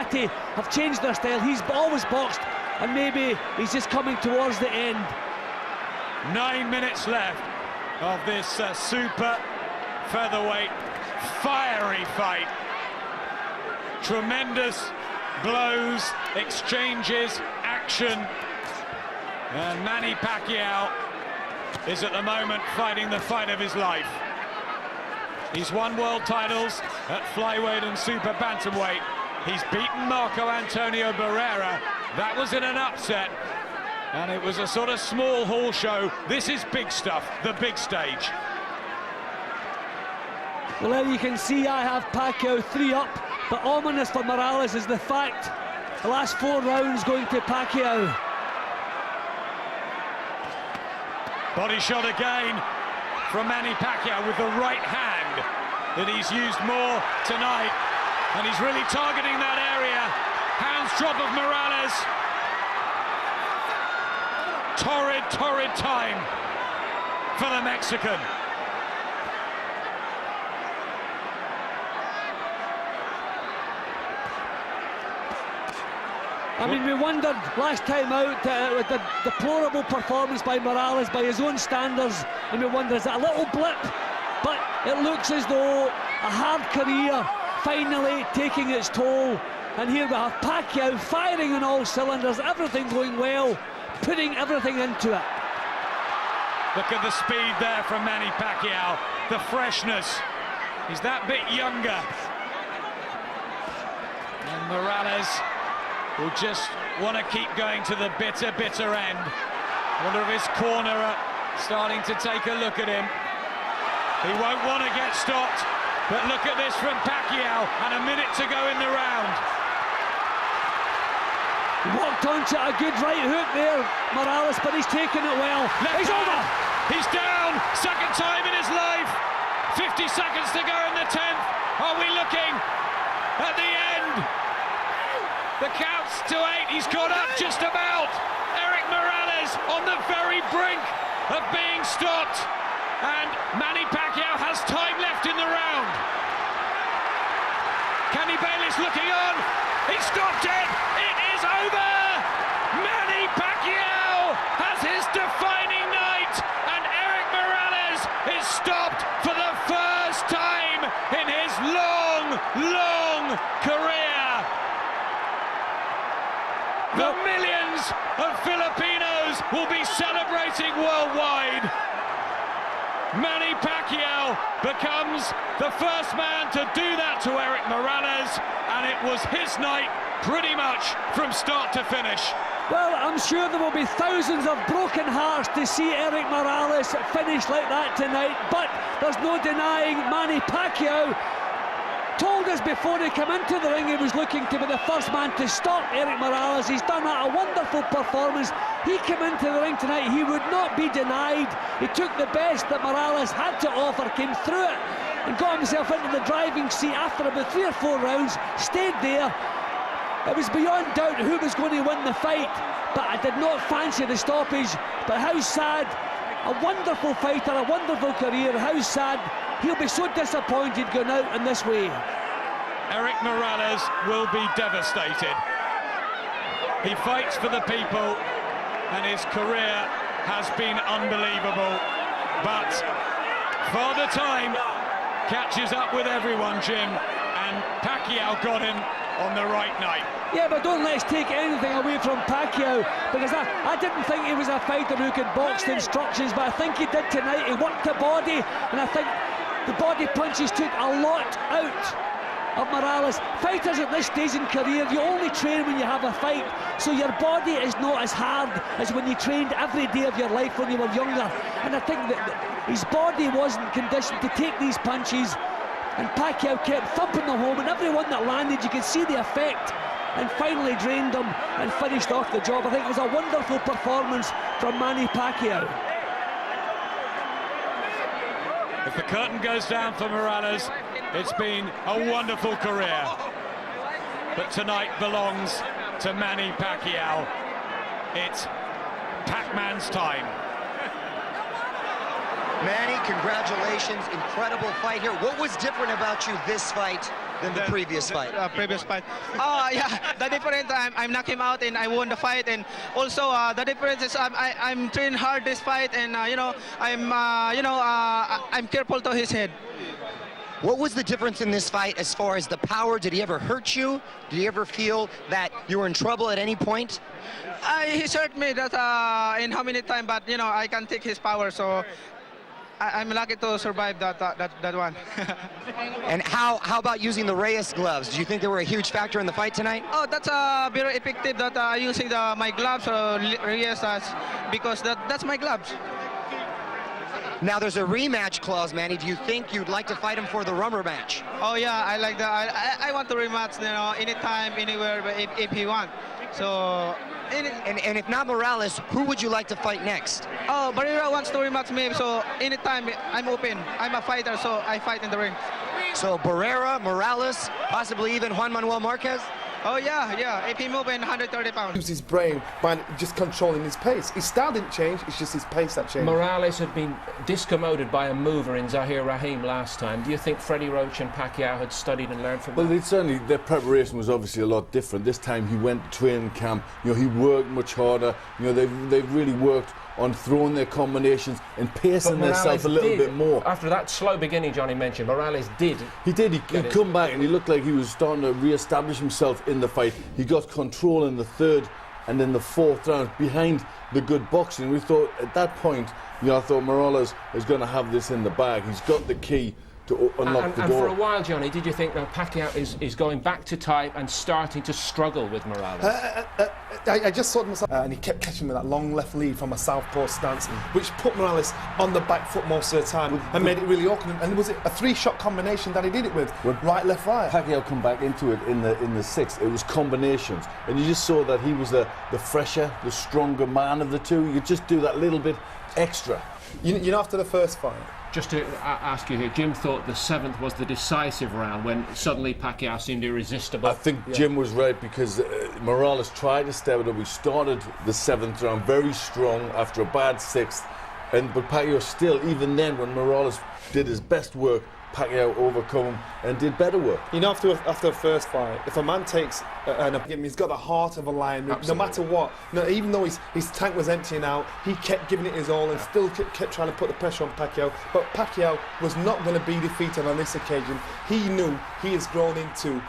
Patty have changed their style. He's always boxed, and maybe he's just coming towards the end. 9 minutes left of this super featherweight fiery fight. Tremendous blows, exchanges, action, and Manny Pacquiao is at the moment fighting the fight of his life. He's won world titles at flyweight and super bantamweight. He's beaten Marco Antonio Barrera. That was in an upset, and it was a sort of small hall show. This is big stuff, the big stage. Well, there you can see I have Pacquiao 3 up, but ominous for Morales is the fact the last 4 rounds going to Pacquiao. Body shot again from Manny Pacquiao with the right hand that he's used more tonight, and he's really targeting that area. Hands drop of Morales. Torrid time for the Mexican. I mean, we wondered last time out with the deplorable performance by Morales by his own standards, and we wonder, is that a little blip? But it looks as though a hard career finally taking its toll, and here we have Pacquiao firing on all cylinders, everything going well, putting everything into it. Look at the speed there from Manny Pacquiao, the freshness. He's that bit younger. And Morales will just want to keep going to the bitter end. Wonder if his corner are starting to take a look at him. He won't want to get stopped, but look at this from Pacquiao, and a minute to go in the round. Walked onto a good right hook there, Morales, but he's taken it well. He's over! He's down, second time in his life. 50 seconds to go in the 10th. Are we looking at the end? The count's to 8, he's got up just about. Erik Morales on the very brink of being stopped. And Manny Pacquiao has time left in the round. Kenny Bayless looking on. He stopped it. It is over. Manny Pacquiao has his defining night. And Erik Morales is stopped for the first time in his long career. The millions of Filipinos will be celebrating worldwide. Manny Pacquiao becomes the first man to do that to Erik Morales, and it was his night pretty much from start to finish. Well, I'm sure there will be thousands of broken hearts to see Erik Morales finish like that tonight, but there's no denying Manny Pacquiao told us before he came into the ring he was looking to be the first man to stop Erik Morales. He's done that, a wonderful performance. He came into the ring tonight, he would not be denied. He took the best that Morales had to offer, came through it, and got himself into the driving seat after about 3 or 4 rounds, stayed there. It was beyond doubt who was going to win the fight, but I did not fancy the stoppage. But how sad, a wonderful fighter, a wonderful career, how sad. He'll be so disappointed going out in this way. Erik Morales will be devastated. He fights for the people, and his career has been unbelievable. But Father Time catches up with everyone, Jim, and Pacquiao got him on the right night. Yeah, but don't let's take anything away from Pacquiao, because I didn't think he was a fighter who could box the instructions, but I think he did tonight. He worked the body, and I think the body punches took a lot out of Morales. Fighters at this stage in career, you only train when you have a fight, so your body is not as hard as when you trained every day of your life when you were younger. And I think that his body wasn't conditioned to take these punches, and Pacquiao kept thumping them home, and everyone that landed, you could see the effect, and finally drained them and finished off the job. I think it was a wonderful performance from Manny Pacquiao. If the curtain goes down for Morales, it's been a wonderful career. But tonight belongs to Manny Pacquiao. It's Pac-Man's time. Manny, congratulations, incredible fight here. What was different about you this fight than the previous fight? Previous fight. Yeah, the difference, I'm knocked him out and I won the fight, and also the difference is I'm training hard this fight, and I'm careful to his head. What was the difference in this fight as far as the power? Did he ever hurt you? Did you ever feel that you were in trouble at any point? He hurt me that in how many times, but I can take his power, so I'm lucky to survive that one. And how about using the Reyes gloves? Do you think they were a huge factor in the fight tonight? Oh, that's very effective that using my gloves or Reyes, because that's my gloves. Now there's a rematch clause, Manny. Do you think you'd like to fight him for the rubber match? Oh yeah, I like that. I want to rematch, anytime, anywhere, if he wants. So. And if not Morales, who would you like to fight next? Oh, Barrera wants to rematch me, so anytime I'm open. I'm a fighter, so I fight in the ring. So Barrera, Morales, possibly even Juan Manuel Marquez? Oh yeah. If he moves in 130 pounds. Use his brain by just controlling his pace. His style didn't change, it's just his pace that changed. Morales had been discommoded by a mover in Zahir Rahim last time. Do you think Freddie Roach and Pacquiao had studied and learned from Well, that? their preparation was obviously a lot different. This time he went to training camp. He worked much harder. They've really worked on throwing their combinations and pacing themselves a little bit more. After that slow beginning Johnny mentioned, Morales did. He did. He'd come back and he looked like he was starting to re-establish himself in the fight. He got control in the third and then the fourth round behind the good boxing. We thought at that point, I thought Morales is going to have this in the bag. He's got the key to unlock the door. And for a while, Johnny, did you think that Pacquiao is going back to type and starting to struggle with Morales? I just saw myself, and he kept catching me that long left lead from a southpaw stance, which put Morales on the back foot most of the time and made it really awkward. And was it a three-shot combination that he did it with? Right, left, right. Pacquiao come back into it in the sixth. It was combinations, and you just saw that he was the fresher, the stronger man of the two. You just do that little bit extra. After the first fight. Just to ask you here, Jim thought the seventh was the decisive round when suddenly Pacquiao seemed irresistible. I think Jim was right because Morales tried to step it up. We started the seventh round very strong after a bad sixth, but Pacquiao still, even then when Morales did his best work, Pacquiao overcome him and did better work. After the first fight, if a man takes he's got the heart of a lion. Absolutely. No matter what. Even though his tank was emptying out, he kept giving it his all and still kept trying to put the pressure on Pacquiao. But Pacquiao was not going to be defeated on this occasion. He knew he has grown into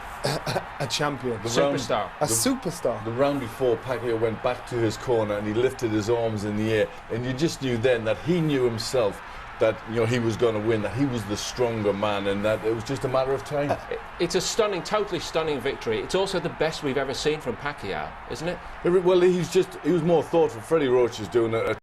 a champion. A superstar. The round before, Pacquiao went back to his corner and he lifted his arms in the air, and you just knew then that he knew himself that he was going to win, that he was the stronger man, and that it was just a matter of time. It's a totally stunning victory. It's also the best we've ever seen from Pacquiao, isn't it? Well, he was more thoughtful. Freddie Roach is doing a